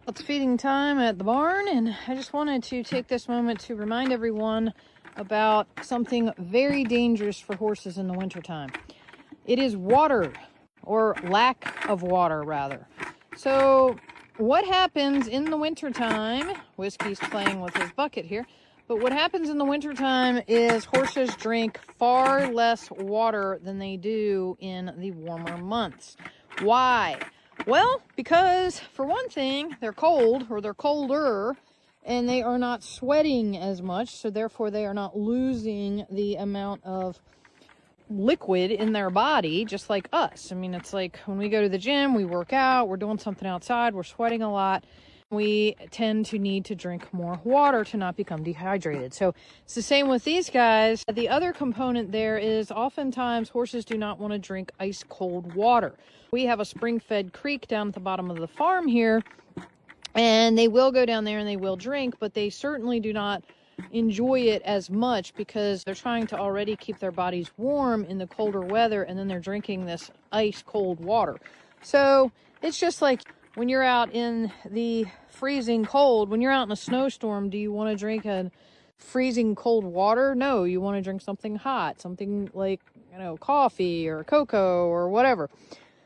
It's feeding time at the barn, and I just wanted to take this moment to remind everyone about something very dangerous for horses in the wintertime. It is water, or lack of water, rather. So what happens in the wintertime, Whiskey's playing with his bucket here, but what happens in the wintertime is horses drink far less water than they do in the warmer months. Why? Well, because for one thing, they're cold, or they're colder, and they are not sweating as much, so therefore they are not losing the amount of liquid in their body, just like us. I mean, it's like when we go to the gym, we work out, we're doing something outside, we're sweating a lot. We tend to need to drink more water to not become dehydrated. So it's the same with these guys. The other component there is oftentimes horses do not want to drink ice cold water. We have a spring-fed creek down at the bottom of the farm here, and they will go down there and they will drink, but they certainly do not enjoy it as much because they're trying to already keep their bodies warm in the colder weather, and then they're drinking this ice cold water. So it's just like when you're out in the freezing cold, when you're out in a snowstorm, do you want to drink a freezing cold water? No, you want to drink something hot, something like, coffee or cocoa or whatever.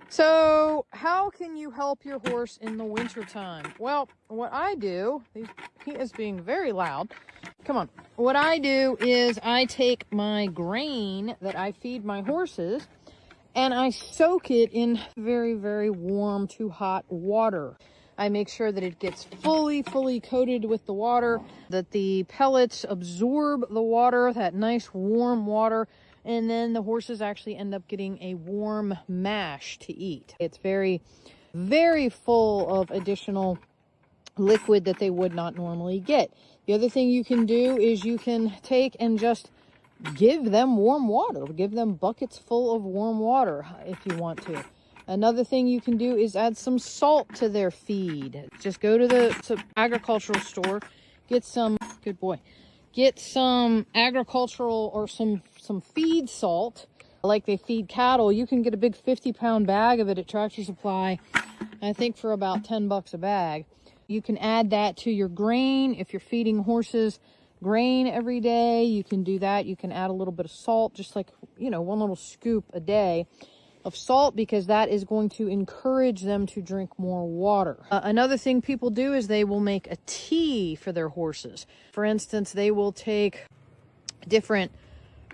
So how can you help your horse in the wintertime? Well, what I do, he is being very loud. Come on. What I do is I take my grain that I feed my horses and I soak it in very, very warm to hot water. I make sure that it gets fully coated with the water, that the pellets absorb the water, that nice warm water, and then the horses actually end up getting a warm mash to eat. It's very, very full of additional liquid that they would not normally get. The other thing you can do is you can take and just give them warm water. Give them buckets full of warm water if you want to. Another thing you can do is add some salt to their feed. Just go to the agricultural store, get some, good boy, get some agricultural or some feed salt like they feed cattle. You can get a big 50-pound bag of it at Tractor Supply, I think for about $10 a bag. You can add that to your grain. If you're feeding horses grain every day, you can do that. You can add a little bit of salt, just like, one little scoop a day of salt, because that is going to encourage them to drink more water. Another thing people do is they will make a tea for their horses. For instance, they will take different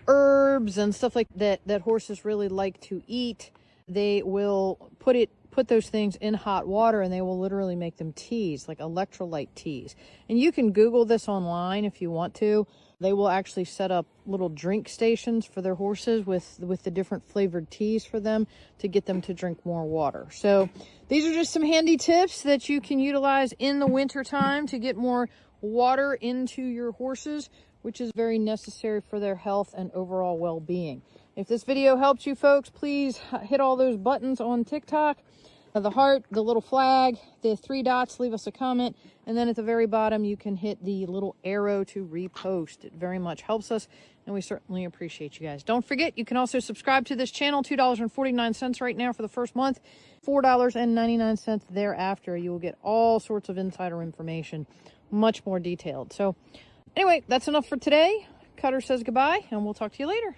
herbs and stuff like that horses really like to eat. They will put those things in hot water and they will literally make them teas, like electrolyte teas. And you can Google this online if you want to. They will actually set up little drink stations for their horses with the different flavored teas for them to get them to drink more water. So these are just some handy tips that you can utilize in the winter time to get more water into your horses, which is very necessary for their health and overall well-being. If this video helped you folks, please hit all those buttons on TikTok. The heart, the little flag, the 3 dots, leave us a comment, and then at the very bottom you can hit the little arrow to repost. It very much helps us, and we certainly appreciate you guys. Don't forget, you can also subscribe to this channel, $2.49 right now for the first month, $4.99 thereafter. You will get all sorts of insider information, much more detailed. So anyway, that's enough for today. Cutter says goodbye, and we'll talk to you later.